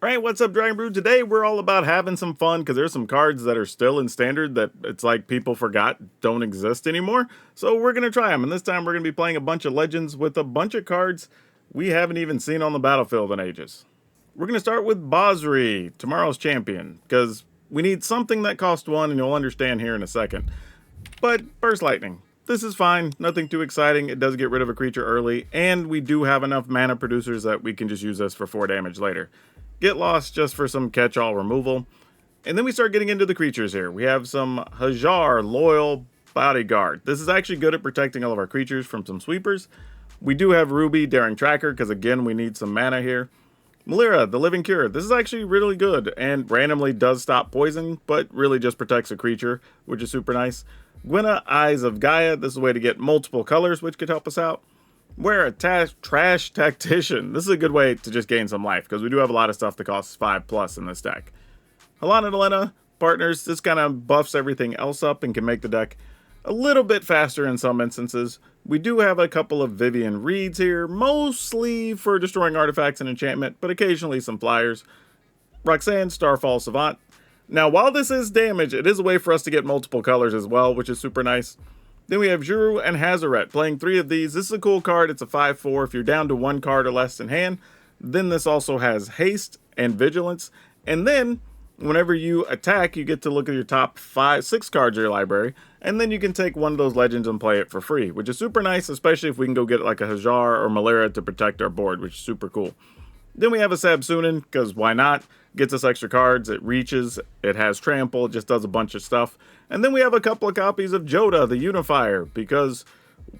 Alright, what's up, Dragon Brew? Today we're all about having some fun because there's some cards that are still in Standard that it's like people forgot don't exist anymore. So we're going to try them, and this time we're going to be playing a bunch of Legends with a bunch of cards we haven't even seen on the battlefield in ages. We're going to start with Bozri, tomorrow's champion, because we need something that costs 1, and you'll understand here in a second. But Burst Lightning. This is fine, nothing too exciting. It does get rid of a creature early, and we do have enough mana producers that we can just use this for 4 damage later. Get Lost just for some catch-all removal. And then we start getting into the creatures here. We have some Hajar, Loyal Bodyguard. This is actually good at protecting all of our creatures from some sweepers. We do have Ruby, Daring Tracker, because again, we need some mana here. Malira, the Living Cure. This is actually really good, and randomly does stop poison, but really just protects a creature, which is super nice. Gwenna, Eyes of Gaia. This is a way to get multiple colors, which could help us out. We're a Trash Tactician. This is a good way to just gain some life, because we do have a lot of stuff that costs 5+ in this deck. Halana Delena, Partners. This kind of buffs everything else up and can make the deck a little bit faster in some instances. We do have a couple of Vivian Reeds here, mostly for destroying artifacts and enchantment, but occasionally some flyers. Roxanne, Starfall Savant. Now, while this is damage, it is a way for us to get multiple colors as well, which is super nice. Then we have Juru and Hazaret, playing 3 of these. This is a cool card. It's a 5/4. If you're down to 1 card or less in hand, then this also has Haste and Vigilance. And then, whenever you attack, you get to look at your top 6 cards of your library, and then you can take one of those legends and play it for free, which is super nice, especially if we can go get like a Hajar or Malira to protect our board, which is super cool. Then we have a Sabsunin, because why not? Gets us extra cards, it reaches, it has trample, it just does a bunch of stuff. And then we have a couple of copies of Joda, the Unifier, because,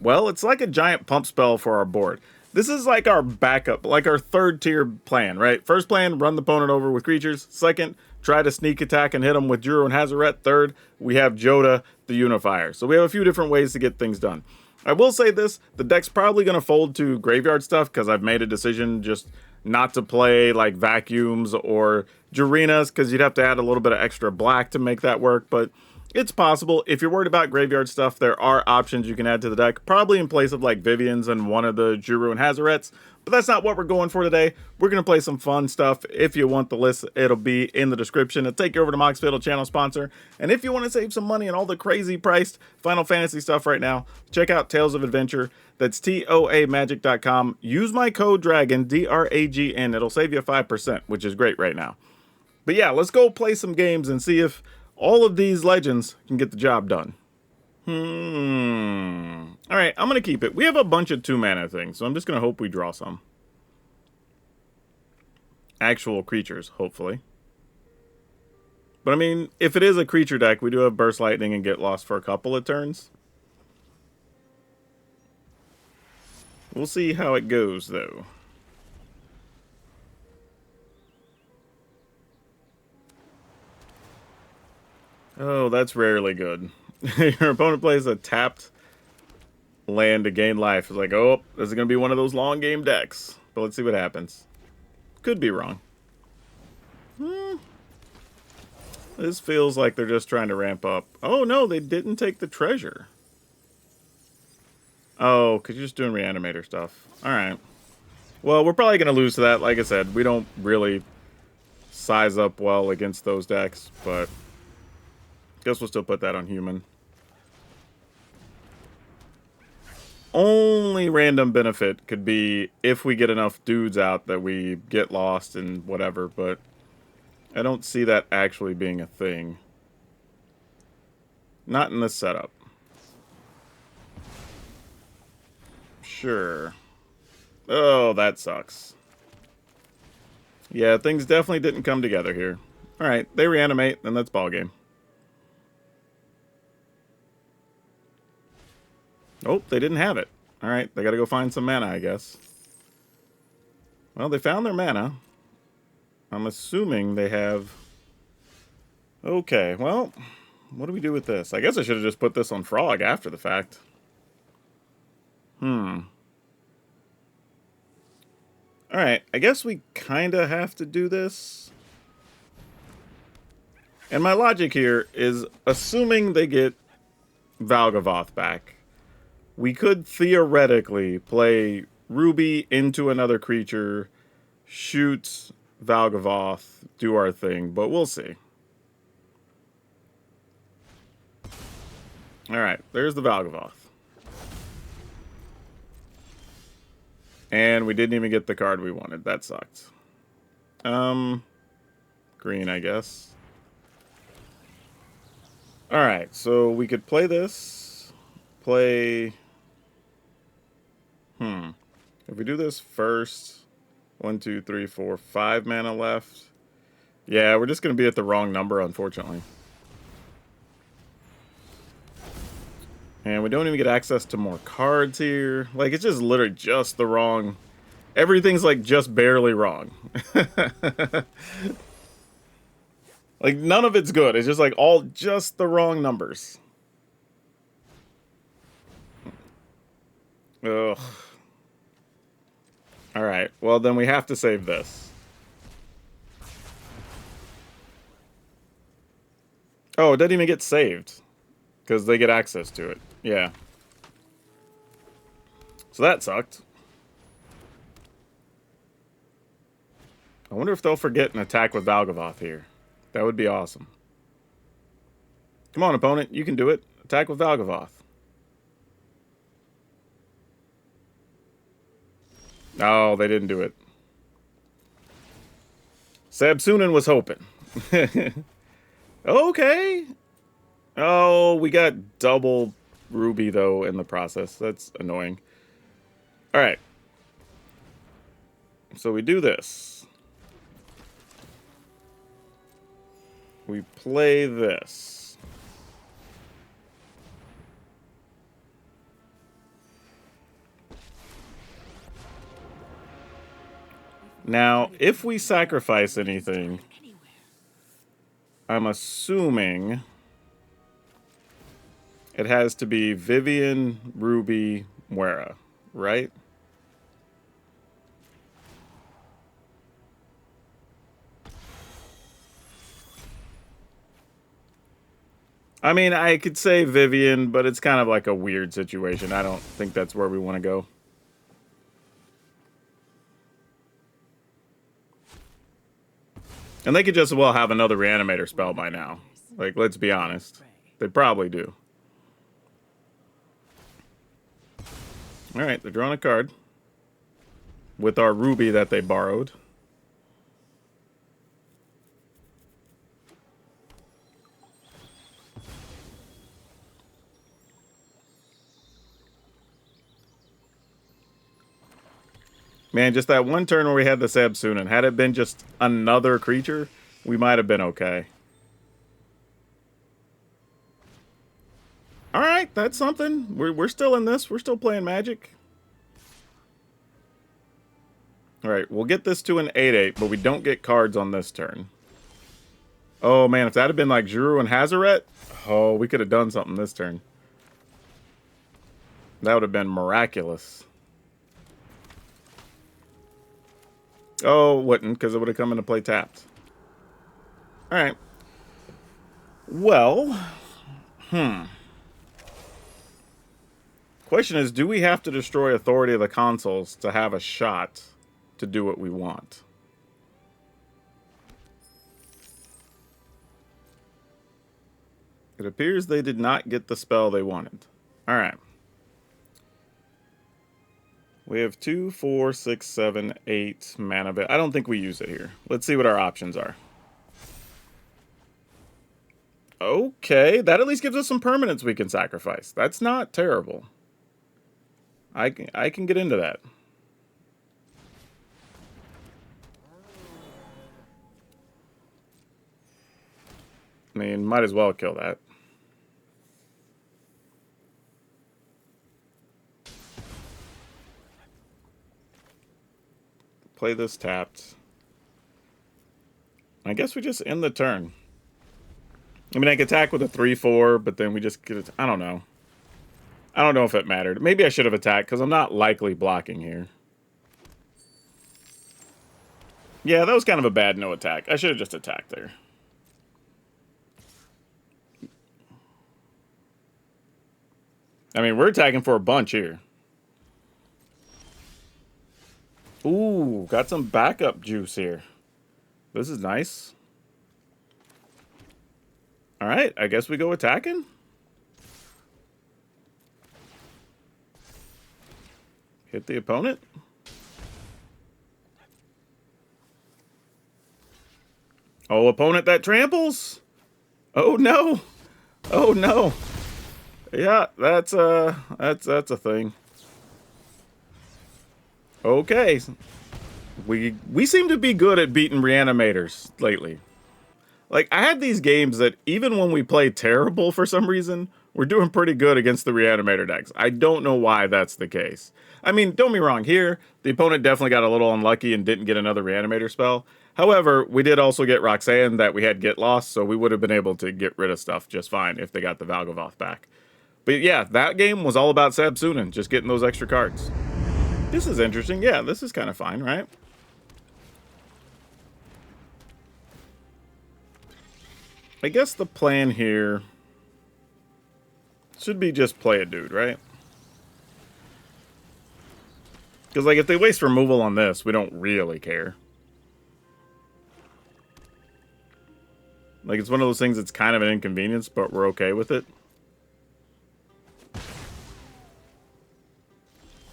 well, it's like a giant pump spell for our board. This is like our backup, like our 3rd tier plan, right? First plan, run the opponent over with creatures. Second, try to sneak attack and hit them with Juru and Hazaret. Third, we have Joda, the Unifier. So we have a few different ways to get things done. I will say this, the deck's probably going to fold to graveyard stuff because I've made a decision just not to play like Vacuums or Jarinas because you'd have to add a little bit of extra black to make that work, but it's possible. If you're worried about graveyard stuff, there are options you can add to the deck, probably in place of like Vivians and one of the Juru and Hazarets, but that's not what we're going for today. We're going to play some fun stuff. If you want the list, it'll be in the description. It'll take you over to Moxfield, a channel sponsor, and if you want to save some money on all the crazy priced Final Fantasy stuff right now, check out Tales of Adventure. That's TOAMagic.com. Use my code DRAGON, DRAGN. It'll save you 5%, which is great right now. But yeah, let's go play some games and see if all of these legends can get the job done. Alright, I'm going to keep it. We have a bunch of 2-mana things, so I'm just going to hope we draw some. Actual creatures, hopefully. But I mean, if it is a creature deck, we do have Burst Lightning and Get Lost for a couple of turns. We'll see how it goes, though. Oh, that's rarely good. Your opponent plays a tapped land to gain life. It's like, oh, this is going to be one of those long game decks. But let's see what happens. Could be wrong. This feels like they're just trying to ramp up. Oh, no, they didn't take the treasure. Oh, because you're just doing Reanimator stuff. Alright. Well, we're probably going to lose to that. Like I said, we don't really size up well against those decks, but guess we'll still put that on human. Only random benefit could be if we get enough dudes out that we get lost and whatever, but I don't see that actually being a thing. Not in this setup. Sure. Oh, that sucks. Yeah, things definitely didn't come together here. Alright, they reanimate, and that's ballgame. Oh, they didn't have it. Alright, they gotta go find some mana, I guess. Well, they found their mana. I'm assuming they have... Okay, well, what do we do with this? I guess I should have just put this on Frog after the fact. Alright, I guess we kinda have to do this. And my logic here is, assuming they get Valgavoth back, we could theoretically play Ruby into another creature, shoot Valgavoth do our thing, but we'll see. Alright, there's the Valgavoth. And we didn't even get the card we wanted. That sucked. Green, I guess. Alright, so we could play this. Play... If we do this first... 1, 2, 3, 4, 5 mana left. Yeah, we're just going to be at the wrong number, unfortunately. And we don't even get access to more cards here. Like, it's just literally just the wrong... Everything's, like, just barely wrong. Like, none of it's good. It's just, like, all just the wrong numbers. Ugh. Alright, well, then we have to save this. Oh, it doesn't even get saved. Because they get access to it. Yeah. So that sucked. I wonder if they'll forget an attack with Valgavoth here. That would be awesome. Come on, opponent. You can do it. Attack with Valgavoth. Oh, they didn't do it. Sabsunin was hoping. Okay. Oh, we got double Ruby, though, in the process. That's annoying. Alright. So we do this. We play this. Now, if we sacrifice anything, I'm assuming it has to be Vivian, Ruby, Moira, right? I mean, I could say Vivian, but it's kind of like a weird situation. I don't think that's where we want to go. And they could just as well have another Reanimator spell by now. Like, let's be honest. They probably do. Alright, they're drawing a card. With our Ruby that they borrowed. Man, just that one turn where we had the Sabsunin. Had it been just another creature, we might have been okay. Alright, that's something. We're still in this. We're still playing Magic. Alright, we'll get this to an 8/8, but we don't get cards on this turn. Oh man, if that had been like Juru and Hazaret, oh, we could have done something this turn. That would have been miraculous. Oh, it wouldn't, because it would have come into play tapped. Alright. Well, question is, do we have to destroy Authority of the Consuls to have a shot to do what we want? It appears they did not get the spell they wanted. Alright. We have 2, 4, 6, 7, 8 mana. I don't think we use it here. Let's see what our options are. Okay, that at least gives us some permanents we can sacrifice. That's not terrible. I can get into that. I mean, might as well kill that. Play this tapped. I guess we just end the turn. I mean, I could attack with a 3/4, but then we just get it. I don't know. I don't know if it mattered. Maybe I should have attacked, because I'm not likely blocking here. Yeah, that was kind of a bad no attack. I should have just attacked there. I mean, we're attacking for a bunch here. Ooh, got some backup juice here. This is nice. All right, I guess we go attacking. Hit the opponent. Oh, opponent that tramples. Oh no. Oh no. Yeah, that's a thing. Okay. We seem to be good at beating reanimators lately. Like, I had these games that even when we play terrible for some reason, we're doing pretty good against the reanimator decks. I don't know why that's the case. I mean, don't be wrong here. The opponent definitely got a little unlucky and didn't get another reanimator spell. However, we did also get Roxanne that we had get lost, so we would have been able to get rid of stuff just fine if they got the Valgavoth back. But yeah, that game was all about Sabsunin, just getting those extra cards. This is interesting. Yeah, this is kind of fine, right? I guess the plan here should be just play a dude, right? Because, like, if they waste removal on this, we don't really care. Like, it's one of those things that's kind of an inconvenience, but we're okay with it.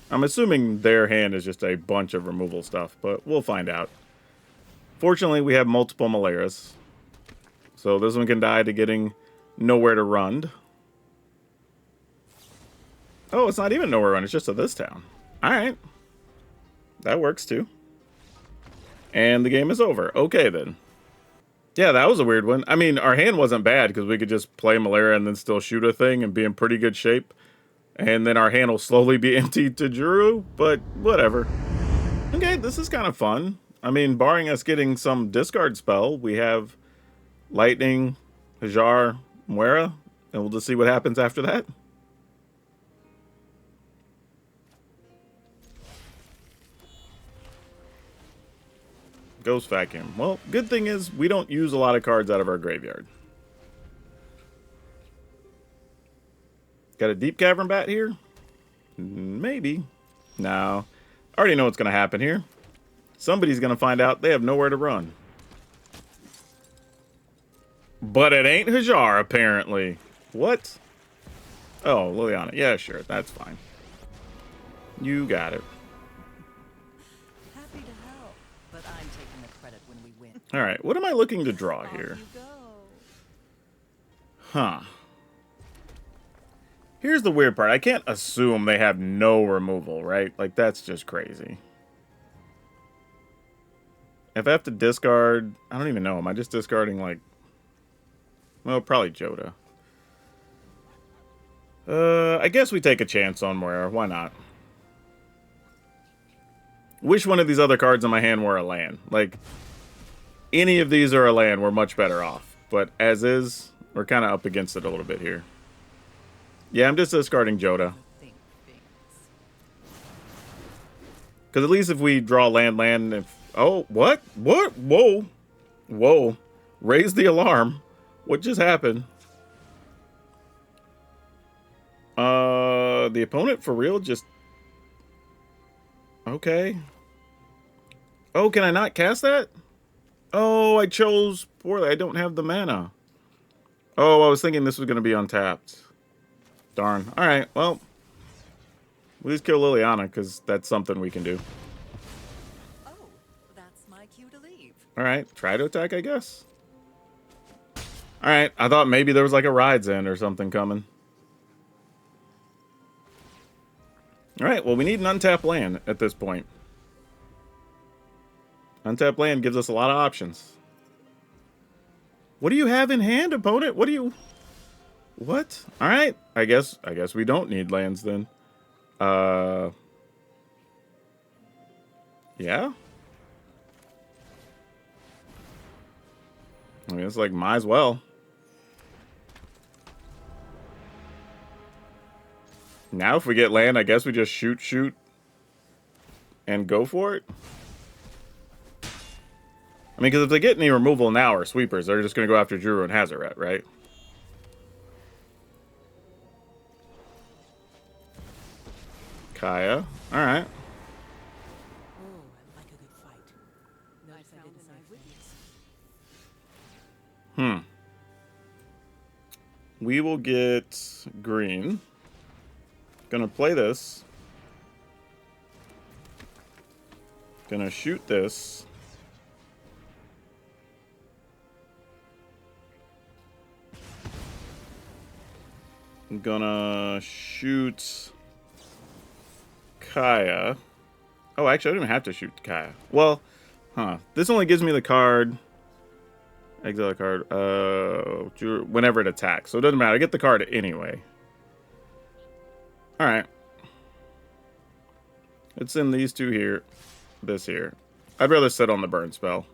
I'm assuming their hand is just a bunch of removal stuff, but we'll find out. Fortunately, we have multiple Malaras. So this one can die to getting nowhere to run. Oh, it's not even nowhere to run. It's just to this town. All right. That works too. And the game is over. Okay, then. Yeah, that was a weird one. I mean, our hand wasn't bad because we could just play Malaria and then still shoot a thing and be in pretty good shape. And then our hand will slowly be emptied to Juru, but whatever. Okay, this is kind of fun. I mean, barring us getting some discard spell, we have Lightning, Hajar, Muera, and we'll just see what happens after that. Ghost Vacuum. Well, good thing is we don't use a lot of cards out of our graveyard. Got a Deep Cavern Bat here? Maybe. No. I already know what's going to happen here. Somebody's going to find out they have nowhere to run. But it ain't Hajar, apparently. What? Oh, Liliana. Yeah, sure. That's fine. You got it. Happy to help, but I'm taking the credit when we win. All right. What am I looking to draw here? Huh. Here's the weird part. I can't assume they have no removal, right? Like, that's just crazy. If I have to discard... I don't even know. Am I just discarding, like... Well, probably Joda. I guess we take a chance on Moira. Why not? Wish one of these other cards in my hand were a land. Like, any of these are a land, we're much better off. But as is, we're kind of up against it a little bit here. Yeah, I'm just discarding Joda. Because at least if we draw land, if... Oh, what? What? Whoa. Whoa. Raise the alarm. What just happened? The opponent for real just... Okay. Oh, can I not cast that? Oh, I chose poorly. I don't have the mana. Oh, I was thinking this was going to be untapped. Darn. Alright, well. We'll just kill Liliana, because that's something we can do. Oh, that's my cue to leave. Alright, try to attack, I guess. Alright, I thought maybe there was like a Ride's End or something coming. Alright, well, we need an untapped land at this point. Untapped land gives us a lot of options. What do you have in hand, opponent? What do you... What? Alright, I guess we don't need lands then. Yeah? I mean, it's like, might as well. Now if we get land, I guess we just shoot, and go for it. I mean, because if they get any removal now or sweepers, they're just going to go after Juru and Hazaret, right? Kaya. Alright. Oh, I like a good fight. Notice I didn't say witness. we will get green. Gonna play this. Gonna shoot this. I'm gonna shoot Kaya. Oh, actually, I don't even have to shoot Kaya. Well, this only gives me the card. Exile a card. Whenever it attacks. So it doesn't matter. I get the card anyway. Alright. Let's send these two here. This here. I'd rather sit on the burn spell.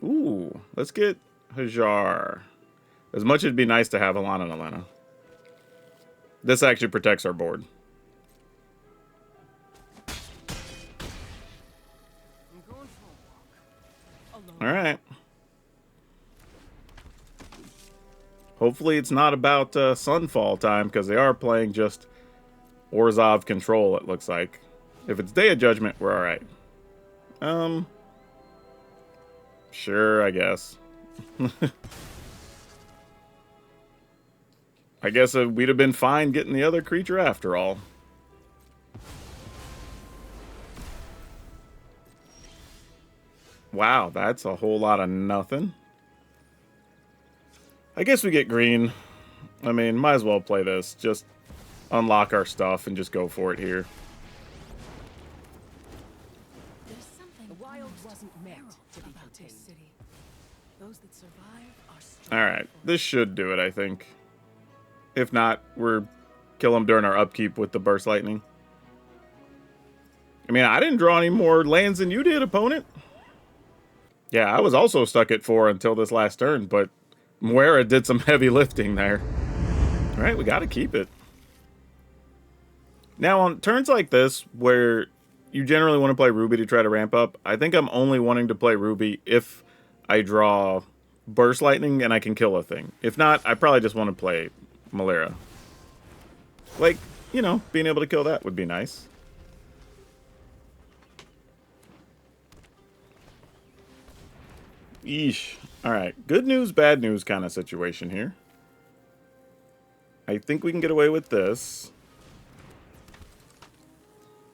Ooh. Let's get Hajar. As much as it'd be nice to have Alana and Alana. This actually protects our board. Alright. Hopefully it's not about Sunfall time, because they are playing just Orzhov Control, it looks like. If it's Day of Judgment, we're alright. Sure, I guess. I guess we'd have been fine getting the other creature after all. Wow, that's a whole lot of nothing. I guess we get green. I mean, might as well play this. Just unlock our stuff and just go for it here. There's something the wild wasn't meant to be contained. City. Those that survive are strong. Alright, this should do it, I think. If not, we're kill them during our upkeep with the Burst Lightning. I mean, I didn't draw any more lands than you did, opponent. Yeah, I was also stuck at 4 until this last turn, but Moira did some heavy lifting there. Alright, we gotta keep it. Now, on turns like this, where you generally want to play Ruby to try to ramp up, I think I'm only wanting to play Ruby if I draw Burst Lightning and I can kill a thing. If not, I probably just want to play Malera. Like, you know, being able to kill that would be nice. Yeesh. Alright, good news, bad news kind of situation here. I think we can get away with this.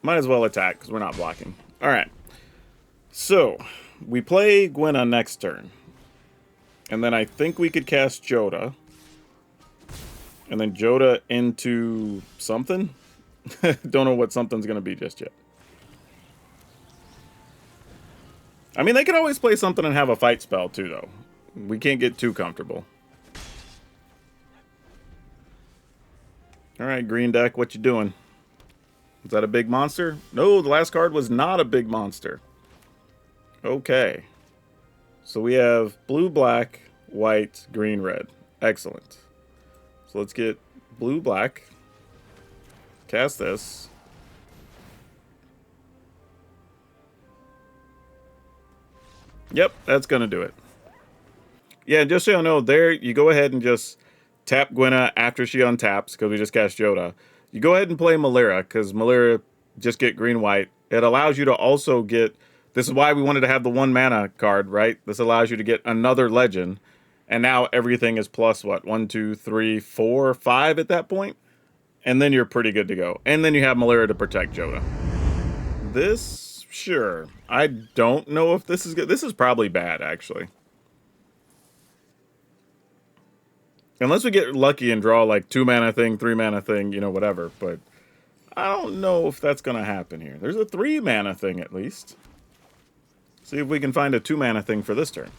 Might as well attack, because we're not blocking. Alright. So, we play Gwenna next turn. And then I think we could cast Joda. And then Joda into something. Don't know what something's going to be just yet. I mean, they could always play something and have a fight spell too, though. We can't get too comfortable. Alright, green deck, what you doing? Is that a big monster? No, the last card was not a big monster. Okay. So we have blue, black, white, green, red. Excellent. So let's get blue, black. Cast this. Yep, that's going to do it. Yeah, just so you know, there, you go ahead and just tap Gwenna after she untaps, because we just cast Joda. You go ahead and play Malera, because Malera just get green-white. It allows you to also get... This is why we wanted to have the 1 mana card, right? This allows you to get another legend. And now everything is plus, what? 1, 2, 3, 4, 5 at that point? And then you're pretty good to go. And then you have Malera to protect Joda. This, sure. I don't know if this is good. This is probably bad, actually. Unless we get lucky and draw like 2 mana thing, 3 mana thing, you know, whatever. But I don't know if that's going to happen here. There's a 3 mana thing at least. See if we can find a 2 mana thing for this turn.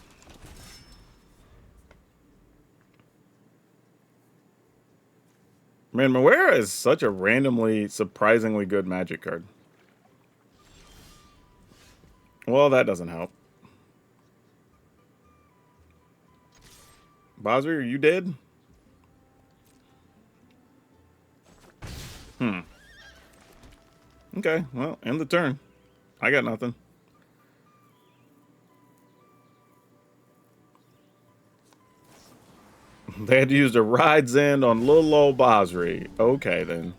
Man, Moira is such a randomly, surprisingly good Magic card. Well, that doesn't help. Bozri, are you dead? Okay, well, end the turn. I got nothing. They had to use the Ride's End on little old Bozri. Okay, then.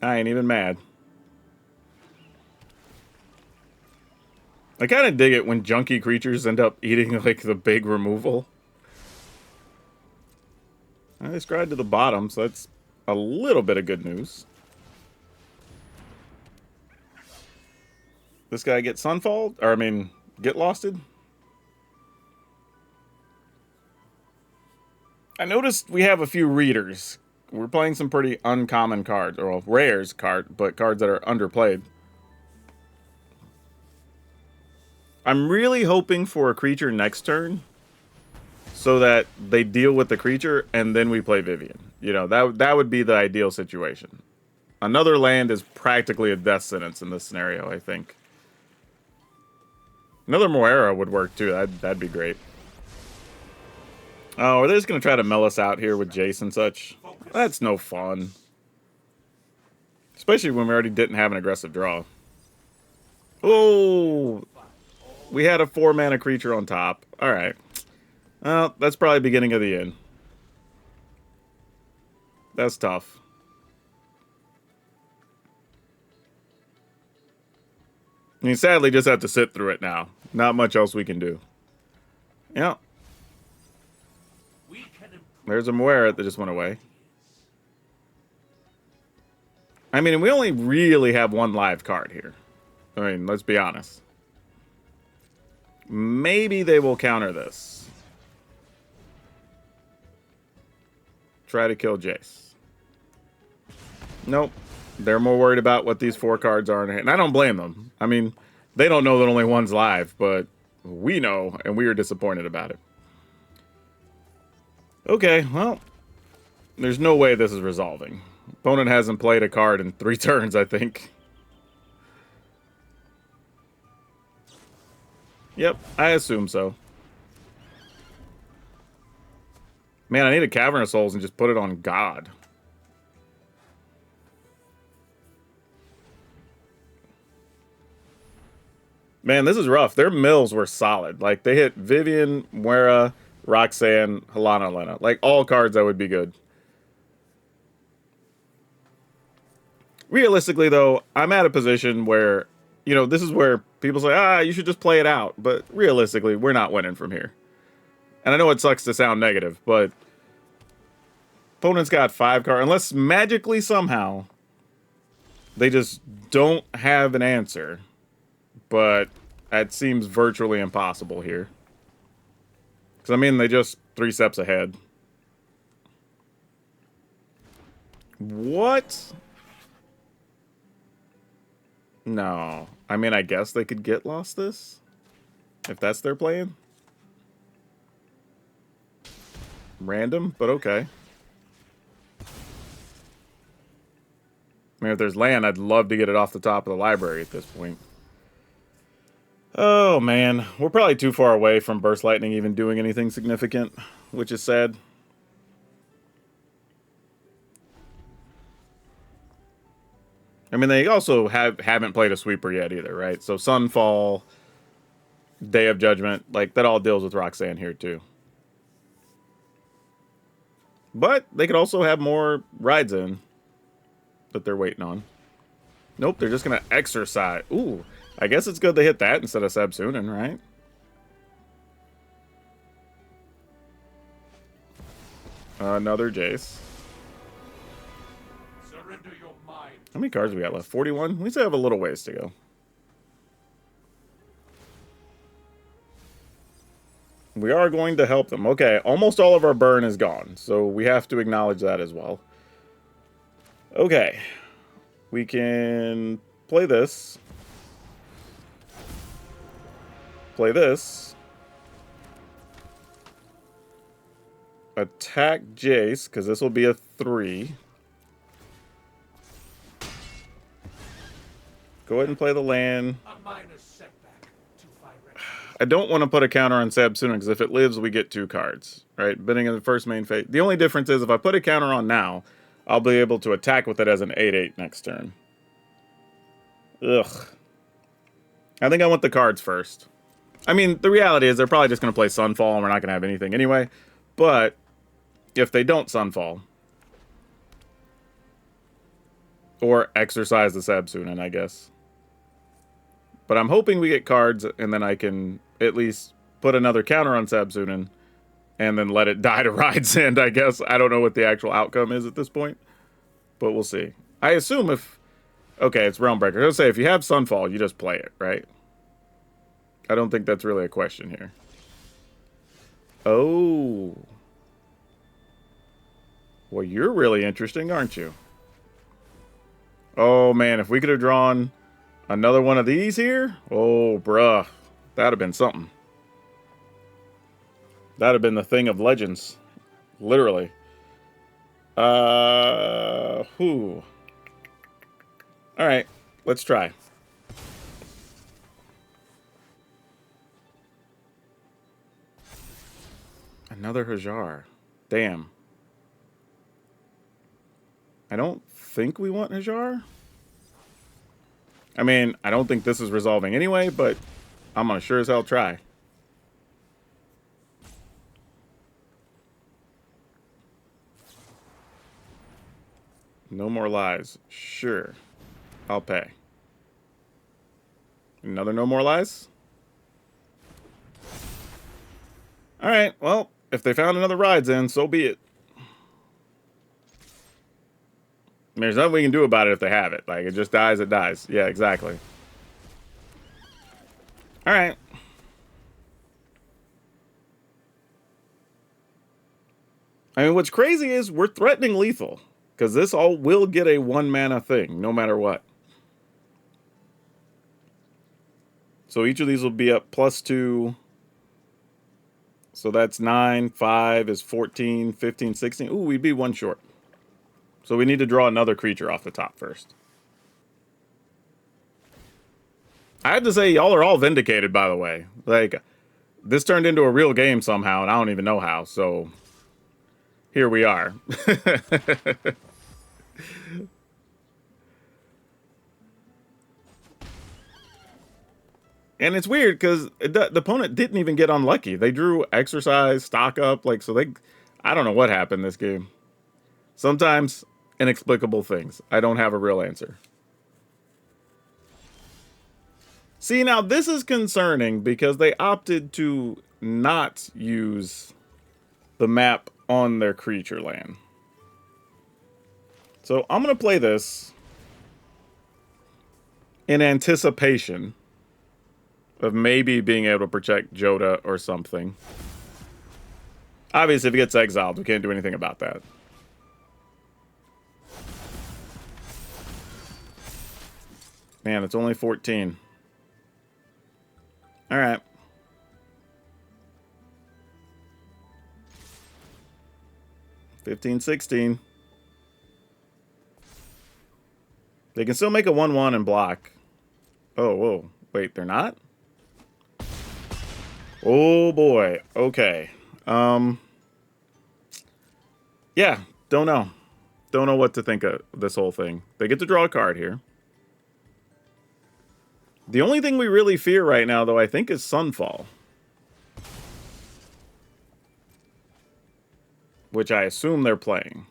I ain't even mad. I kind of dig it when junky creatures end up eating, like, the big removal. I scryed to the bottom, so that's a little bit of good news. This guy get Sunfall? Or, I mean, get Losted? I noticed we have a few readers. We're playing some pretty uncommon cards, or well, rares but cards that are underplayed. I'm really hoping for a creature next turn so that they deal with the creature and then we play Vivian. You know, that would be the ideal situation. Another land is practically a death sentence in this scenario, I think. Another Moira would work too. That'd be great. Oh, are they just going to try to mill us out here with Jace and such? That's no fun. Especially when we already didn't have an aggressive draw. Oh, we had a 4-mana creature on top. Alright. Well, that's probably the beginning of the end. That's tough. I mean, sadly, just have to sit through it now. Not much else we can do. Yeah. There's a Moira that just went away. I mean, we only really have one live card here. I mean, let's be honest. Maybe they will counter this. Try to kill Jace. Nope. They're more worried about what these 4 cards are in hand. And I don't blame them. I mean, they don't know that only one's live, but we know, and we are disappointed about it. Okay, well, there's no way this is resolving. Opponent hasn't played a card in 3 turns, I think. Yep, I assume so. Man, I need a Cavern of Souls and just put it on God. Man, this is rough. Their mills were solid. Like, they hit Vivian, Moira, Roxanne, Helena, Lena. Like, all cards that would be good. Realistically, though, I'm at a position where, you know, this is where people say, you should just play it out. But realistically, we're not winning from here. And I know it sucks to sound negative, but opponent's got 5 cards. Unless magically somehow they just don't have an answer. But that seems virtually impossible here. Because, I mean, they just 3 steps ahead. What? No. I mean, I guess they could get lost this? If that's their plan? Random, but okay. I mean, if there's land, I'd love to get it off the top of the library at this point. Oh, man. We're probably too far away from Burst Lightning even doing anything significant, which is sad. I mean, they also haven't played a sweeper yet either, right? So Sunfall, Day of Judgment, like, that all deals with Roxanne here, too. But they could also have more rides in that they're waiting on. Nope, they're just going to exercise. Ooh, I guess it's good they hit that instead of Sabsunin, right? Another Jace. Surrender your mind. How many cards we got left? 41? We still have a little ways to go. We are going to help them. Okay, almost all of our burn is gone, so we have to acknowledge that as well. Okay. We can play this. Play this. Attack Jace, because this will be a 3. Go ahead and play the land. A minor setback to find refuge. I don't want to put a counter on Sabsunin, because if it lives, we get 2 cards. Right? Bidding in the first main phase. The only difference is if I put a counter on now, I'll be able to attack with it as an 8/8 next turn. Ugh. I think I want the cards first. I mean, the reality is they're probably just going to play Sunfall and we're not going to have anything anyway. But if they don't Sunfall, or exercise the Sabsunin, I guess. But I'm hoping we get cards, and then I can at least put another counter on Sabsunin, and then let it die to Ride's End, I guess. I don't know what the actual outcome is at this point, but we'll see. I assume if... Okay, it's Realmbreaker. I'll say if you have Sunfall, you just play it, right? I don't think that's really a question here. Oh. Well, you're really interesting, aren't you? Oh, man, if we could have drawn another one of these here, oh, bruh, that'd have been something. That'd have been the thing of legends. Literally. Whew. Alright, let's try. Another Hajar. Damn. I don't think we want Hajar. I mean, I don't think this is resolving anyway, but I'm gonna sure as hell try. No more lies. Sure. I'll pay. Another no more lies? Alright, well, if they found another Rides in, so be it. There's nothing we can do about it if they have it. Like, it just dies, it dies. Yeah, exactly. Alright. I mean, what's crazy is we're threatening lethal. Because this all will get a 1-mana thing, no matter what. So each of these will be up +2. So that's 9, 5 is 14, 15, 16. Ooh, we'd be 1 short. So we need to draw another creature off the top first. I have to say, y'all are all vindicated, by the way. Like, this turned into a real game somehow, and I don't even know how, so... Here we are. And it's weird, because the opponent didn't even get unlucky. They drew Exercise, Stock Up, like, so they... I don't know what happened this game. Sometimes, inexplicable things. I don't have a real answer. See, now this is concerning, because they opted to not use the map on their creature land. So I'm going to play this in anticipation of maybe being able to protect Joda or something. Obviously, if he gets exiled, we can't do anything about that. Man, it's only 14. All right. $15-16. They can still make a 1/1 and block. Oh, whoa. Wait, they're not? Oh, boy. Okay. Yeah, don't know. Don't know what to think of this whole thing. They get to draw a card here. The only thing we really fear right now, though, I think is Sunfall. Which I assume they're playing.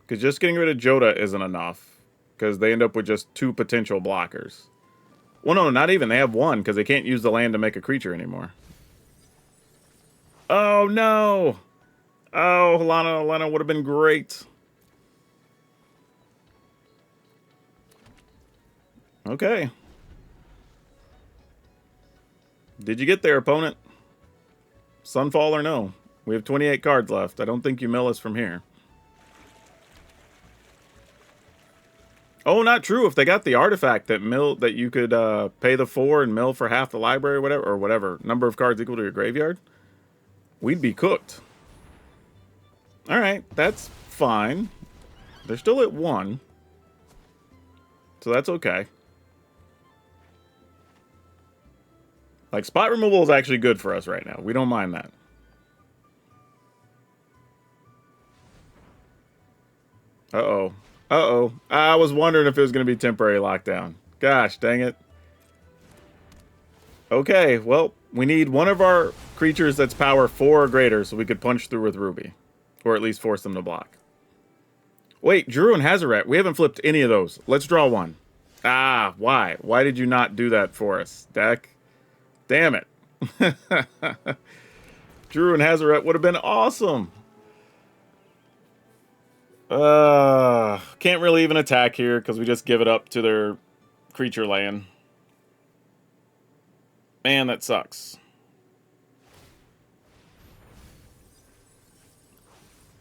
Because just getting rid of Joda isn't enough. Because they end up with just 2 potential blockers. Well, no, not even. They have 1, because they can't use the land to make a creature anymore. Oh, no! Oh, Lana would have been great. Okay. Did you get there, opponent? Sunfall or no? We have 28 cards left. I don't think you mill us from here. Oh, not true. If they got the artifact that you could pay the 4 and mill for half the library, or whatever number of cards equal to your graveyard, we'd be cooked. All right, that's fine. They're still at 1, so that's okay. Like, spot removal is actually good for us right now. We don't mind that. Uh-oh. Uh-oh. I was wondering if it was going to be temporary lockdown. Gosh, dang it. Okay, well, we need one of our creatures that's power 4 or greater so we could punch through with Ruby. Or at least force them to block. Wait, Drew and Hazaret. We haven't flipped any of those. Let's draw one. Ah, why? Why did you not do that for us, deck? Damn it. Drew and Hazaret would have been awesome. Can't really even attack here because we just give it up to their creature land. Man, that sucks.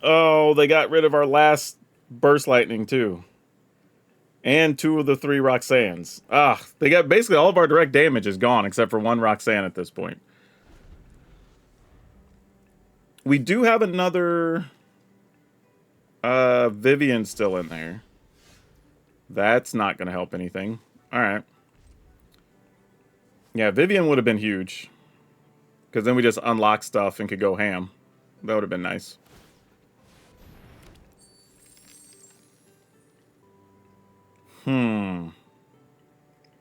Oh, they got rid of our last Burst Lightning, too. And 2 of the 3 Roxannes. Ah, they got basically all of our direct damage is gone except for 1 Roxanne at this point. We do have another Vivian still in there. That's not going to help anything. All right. Yeah, Vivian would have been huge. Because then we just unlock stuff and could go ham. That would have been nice.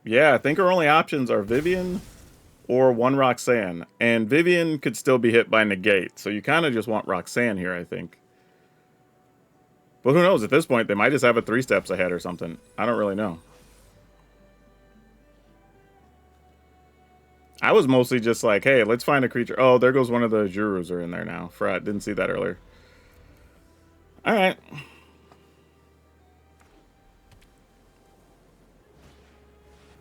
Yeah, I think our only options are Vivian or 1 Roxanne. And Vivian could still be hit by Negate. So you kind of just want Roxanne here, I think. But who knows? At this point, they might just have a 3 steps ahead or something. I don't really know. I was mostly just like, hey, let's find a creature. Oh, there goes one of the Jurus are in there now. Frat, didn't see that earlier. All right.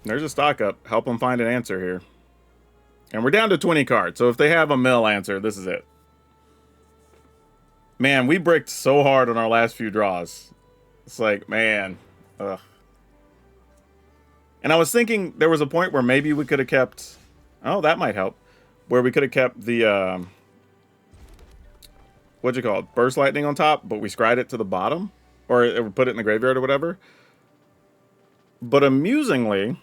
There's a stock up. Help them find an answer here. And we're down to 20 cards. So if they have a mill answer, this is it. Man, we bricked so hard on our last few draws. It's like, man. Ugh. And I was thinking there was a point where maybe we could have kept... Oh, that might help. Where we could have kept the... what'd you call it? Burst Lightning on top, but we scryed it to the bottom? Or put it in the graveyard or whatever. But amusingly...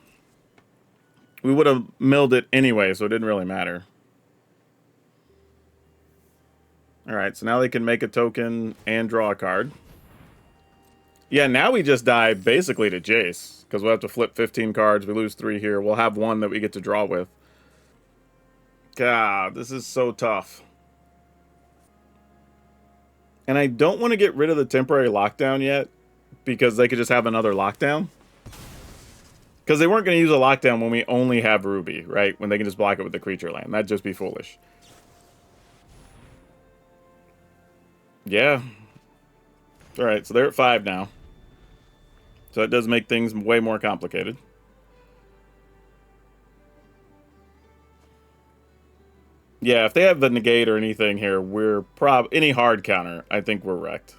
we would have milled it anyway, so it didn't really matter. Alright, so now they can make a token and draw a card. Yeah, now we just die basically to Jace. Because we'll have to flip 15 cards. We lose 3 here. We'll have 1 that we get to draw with. God, this is so tough. And I don't want to get rid of the temporary lockdown yet. Because they could just have another lockdown. Because they weren't going to use a lockdown when we only have Ruby, right? When they can just block it with the creature land. That'd just be foolish. Yeah. Alright, so they're at 5 now. So that does make things way more complicated. Yeah, if they have the negate or anything here, we're any hard counter, I think we're wrecked.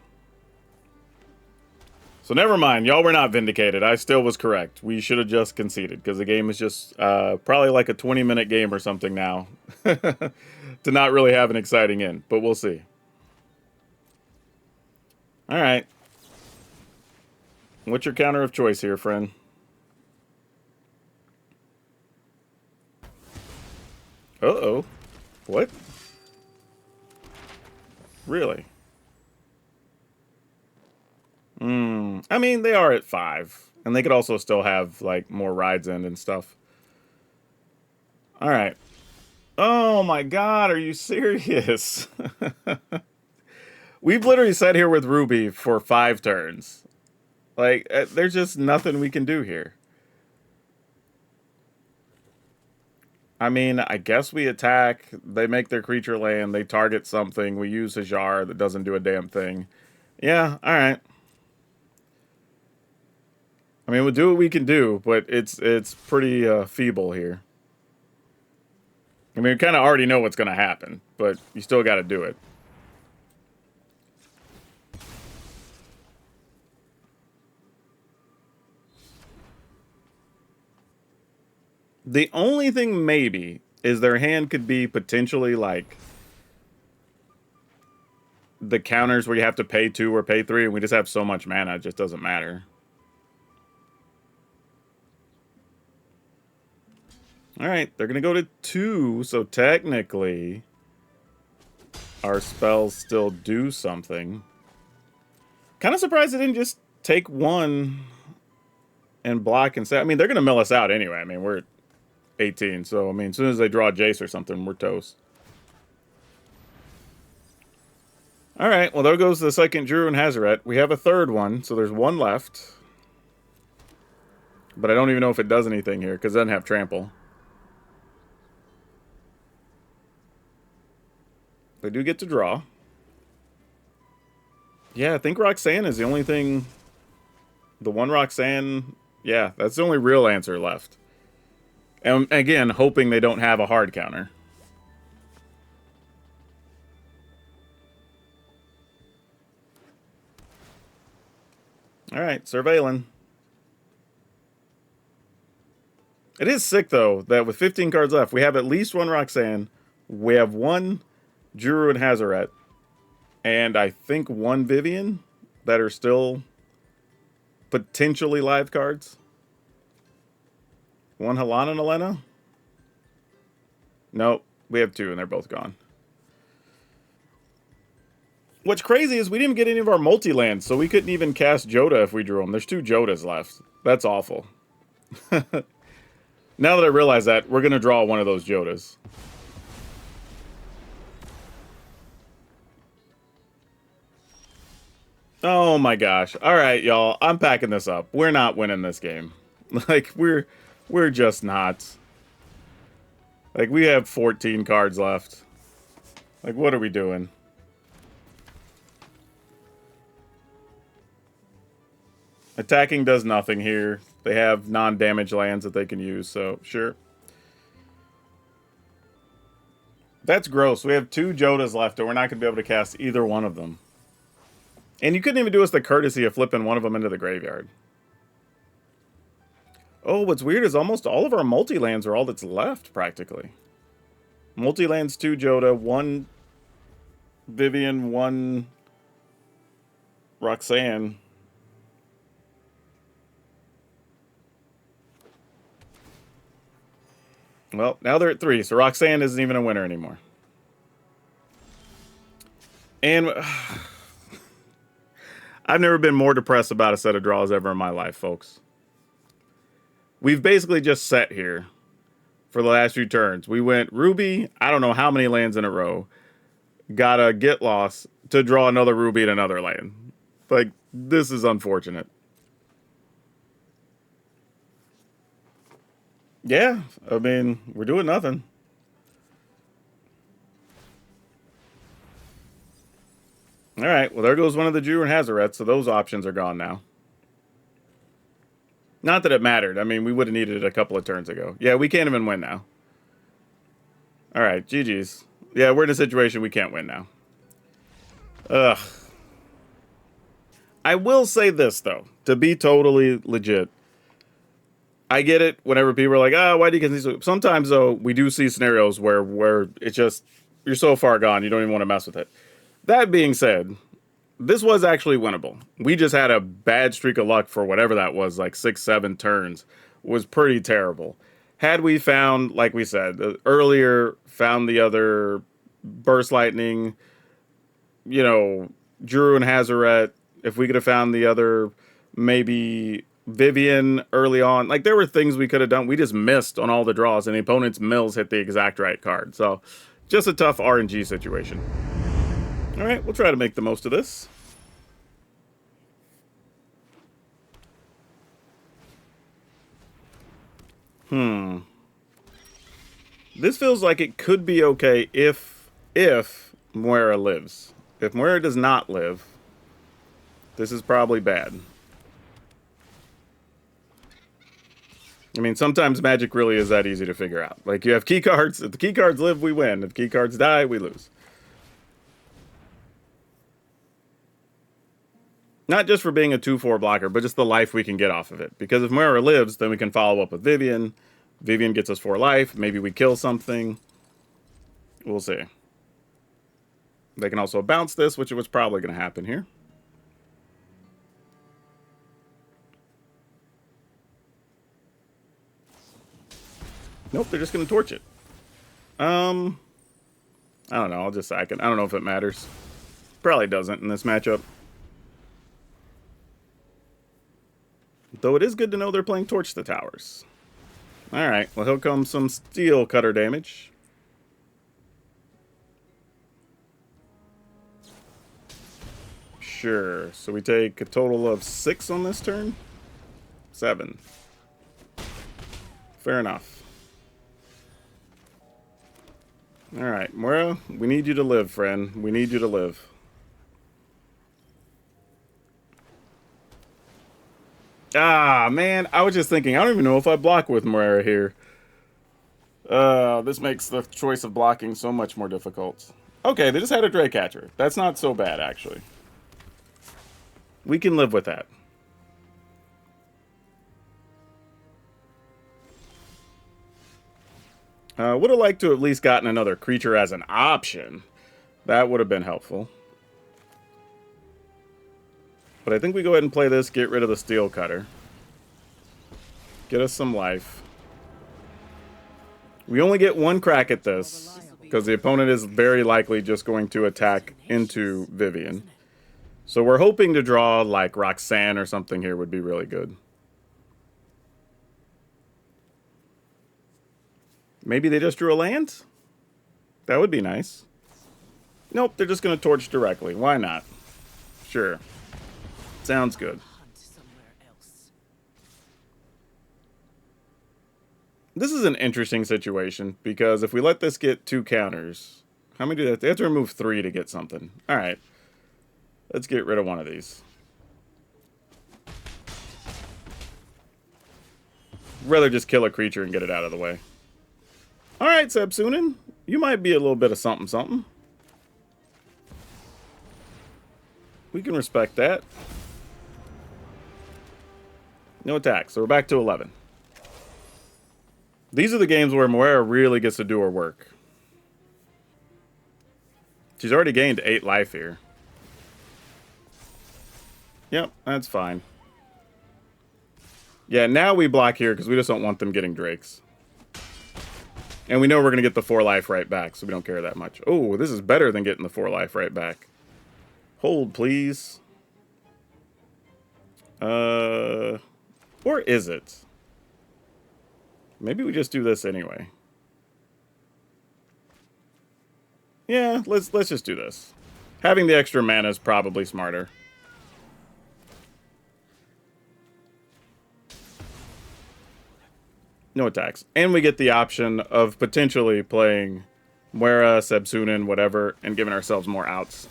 So never mind, y'all were not vindicated. I still was correct. We should have just conceded, because the game is just probably like a 20-minute game or something now. To not really have an exciting end, but we'll see. Alright. What's your counter of choice here, friend? Uh-oh. What? Really? I mean, they are at 5. And they could also still have, like, more rides in and stuff. Alright. Oh my god, are you serious? We've literally sat here with Ruby for 5 turns. Like, there's just nothing we can do here. I mean, I guess we attack, they make their creature land, they target something, we use Hajar that doesn't do a damn thing. Yeah, alright. I mean, we'll do what we can do, but it's pretty feeble here. I mean, we kind of already know what's going to happen, but you still got to do it. The only thing maybe is their hand could be potentially like the counters where you have to pay 2 or pay 3, and we just have so much mana, it just doesn't matter. Alright, they're going to go to 2, so technically our spells still do something. Kind of surprised they didn't just take 1 and block and say... I mean, they're going to mill us out anyway. I mean, we're at 18, so, I mean, as soon as they draw Jace or something, we're toast. Alright, well, there goes the second Drew and Hazaret. We have a third one, so there's 1 left. But I don't even know if it does anything here, because it doesn't have trample. They do get to draw. Yeah, I think Roxanne is the only thing... The one Roxanne... Yeah, that's the only real answer left. And again, hoping they don't have a hard counter. Alright, surveilling. It is sick, though, that with 15 cards left, we have at least one Roxanne. We have one Juru and Hazoret. And I think one Vivian that are still potentially live cards. One Helana and Elena? Nope, we have two and they're both gone. What's crazy is we didn't even get any of our multi-lands, so we couldn't even cast Jodah if we drew them. There's two Jodas left. That's awful. Now that I realize that, we're going to draw one of those Jodas. Oh my gosh. Alright, y'all. I'm packing this up. We're not winning this game. Like, we're just not. Like, we have 14 cards left. Like, what are we doing? Attacking does nothing here. They have non-damage lands that they can use, so sure. That's gross. We have two Jodas left, and we're not going to be able to cast either one of them. And you couldn't even do us the courtesy of flipping one of them into the graveyard. Oh, what's weird is almost all of our multi-lands are all that's left, practically. Multi-lands, 2 Jodah, 1 Vivian, 1 Roxanne. Well, now they're at 3, so Roxanne isn't even a winner anymore. And I've never been more depressed about a set of draws ever in my life, folks. We've basically just sat here for the last few turns. We went Ruby, I don't know how many lands in a row. Got a get loss to draw another Ruby and another land. Like, this is unfortunate. Yeah, I mean, we're doing nothing. Alright, well there goes one of the Juru and Hazarets, so those options are gone now. Not that it mattered. I mean, we would have needed it a couple of turns ago. Yeah, we can't even win now. Alright, GG's. Yeah, we're in a situation we can't win now. Ugh. I will say this, though. To be totally legit. I get it whenever people are like, oh, why do you get these? Sometimes, though, we do see scenarios where it's just, you're so far gone, you don't even want to mess with it. That being said, this was actually winnable. We just had a bad streak of luck for whatever that was, like 6-7 turns. Was pretty terrible. Had we found, like we said earlier, found the other Burst Lightning, you know, Juru and Hazoret, if we could have found the other, maybe Vivian early on, like there were things we could have done. We just missed on all the draws, and the opponent's mills hit the exact right card. So, just a tough RNG situation. All right, we'll try to make the most of this. This feels like it could be okay if Moira lives. If Moira does not live, this is probably bad. I mean, sometimes Magic really is that easy to figure out. Like, you have key cards. If the key cards live, we win. If the key cards die, we lose. Not just for being a 2-4 blocker, but just the life we can get off of it. Because if Moira lives, then we can follow up with Vivian. Vivian gets us 4 life. Maybe we kill something. We'll see. They can also bounce this, which was probably going to happen here. Nope, they're just going to torch it. I don't know. I'll just sack it. I don't know if it matters. Probably doesn't in this matchup. Though it is good to know they're playing Torch the Towers. Alright, well, here comes some Steel Cutter damage. Sure, so we take a total of 6 on this turn? 7. Fair enough. Alright, Moira, we need you to live, friend. We need you to live. Ah, man, I was just thinking, I don't even know if I block with Moira here. This makes the choice of blocking so much more difficult. Okay, they just had a Draycatcher. That's not so bad, actually. We can live with that. Would have liked to have at least gotten another creature as an option. That would have been helpful. But I think we go ahead and play this, get rid of the Steel Cutter. Get us some life. We only get one crack at this, because the opponent is very likely just going to attack into Vivian. So we're hoping to draw like Roxanne or something here would be really good. Maybe they just drew a land? That would be nice. Nope, they're just going to torch directly. Why not? Sure. Sounds good. This is an interesting situation, because if we let this get 2 counters... How many do they have? They have to remove 3 to get something. Alright. Let's get rid of one of these. Rather just kill a creature and get it out of the way. Alright, Sebsunin. You might be a little bit of something something. We can respect that. No attacks, so we're back to 11. These are the games where Moira really gets to do her work. She's already gained 8 life here. Yep, that's fine. Yeah, now we block here because we just don't want them getting Drakes. And we know we're going to get the 4 life right back, so we don't care that much. Oh, this is better than getting the 4 life right back. Hold, please. Or is it? Maybe we just do this anyway. Yeah, let's just do this. Having the extra mana is probably smarter. No attacks. And we get the option of potentially playing Moira, Sebsunin, whatever, and giving ourselves more outs.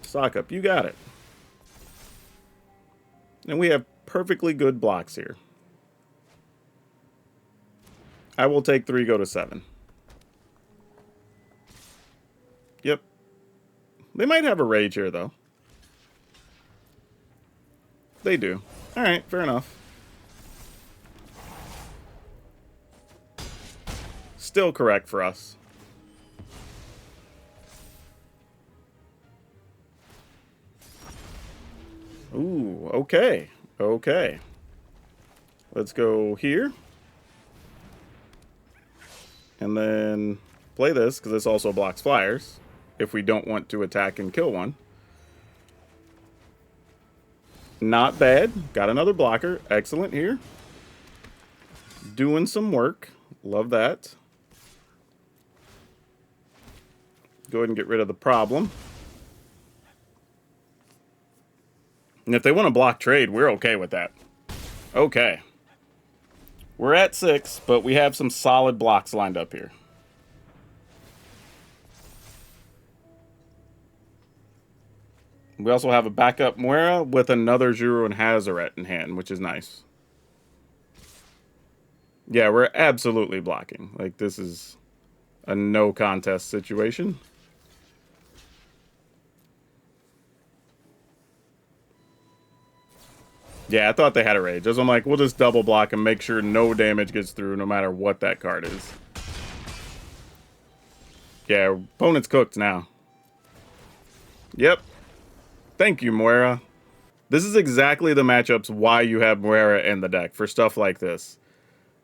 Stock up, you got it. And we have perfectly good blocks here. I will take 3, go to 7. Yep. They might have a rage here, though. They do. Alright, fair enough. Still correct for us. Ooh, okay. Okay. Let's go here. And then play this, because this also blocks flyers, if we don't want to attack and kill one. Not bad. Got another blocker. Excellent here. Doing some work. Love that. Go ahead and get rid of the problem. And if they want to block trade, we're okay with that. Okay. We're at 6, but we have some solid blocks lined up here. We also have a backup Moira with another Juru and Hazoret in hand, which is nice. Yeah, we're absolutely blocking. Like, this is a no contest situation. Yeah, I thought they had a rage. I'm like, we'll just double block and make sure no damage gets through no matter what that card is. Yeah, opponent's cooked now. Yep. Thank you, Moira. This is exactly the matchups why you have Moira in the deck, for stuff like this.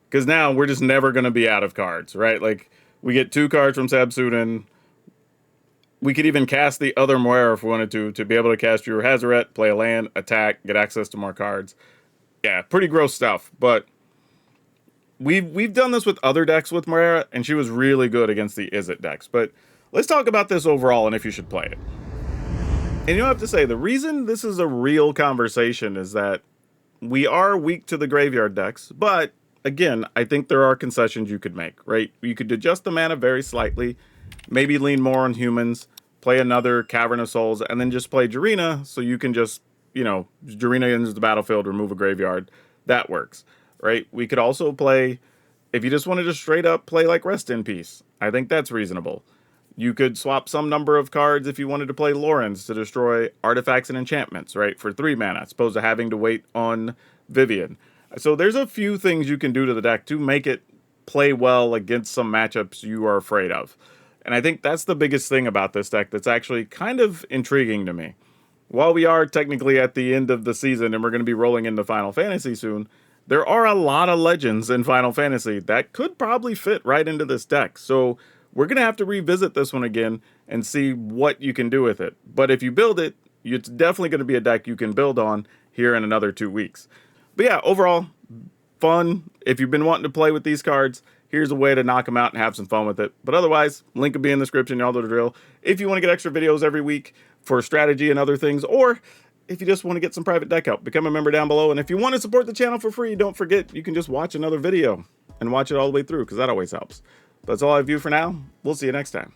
Because now we're just never going to be out of cards, right? Like, we get 2 cards from Sebsunin. We could even cast the other Moira if we wanted to be able to cast your Hazoret, play a land, attack, get access to more cards. Yeah, pretty gross stuff, but we've done this with other decks with Moira, and she was really good against the Izzet decks. But let's talk about this overall and if you should play it. And you have to say, the reason this is a real conversation is that we are weak to the graveyard decks, but again, I think there are concessions you could make, right? You could adjust the mana very slightly, maybe lean more on humans, play another Cavern of Souls, and then just play Jarina, so you can just, you know, Jarina enters the battlefield, remove a graveyard. That works, right? We could also play, if you just wanted to straight up play like Rest in Peace, I think that's reasonable. You could swap some number of cards if you wanted to play Lorenz to destroy artifacts and enchantments, right? For 3 mana, as opposed to having to wait on Vivian. So there's a few things you can do to the deck to make it play well against some matchups you are afraid of. And I think that's the biggest thing about this deck that's actually kind of intriguing to me. While we are technically at the end of the season and we're going to be rolling into Final Fantasy soon, there are a lot of legends in Final Fantasy that could probably fit right into this deck. So we're going to have to revisit this one again and see what you can do with it. But if you build it, it's definitely going to be a deck you can build on here in another 2 weeks. But yeah, overall, fun. If you've been wanting to play with these cards, here's a way to knock them out and have some fun with it. But otherwise, link will be in the description. Y'all know the drill. If you want to get extra videos every week for strategy and other things, or if you just want to get some private deck help, become a member down below. And if you want to support the channel for free, don't forget you can just watch another video and watch it all the way through, because that always helps. That's all I have for now. We'll see you next time.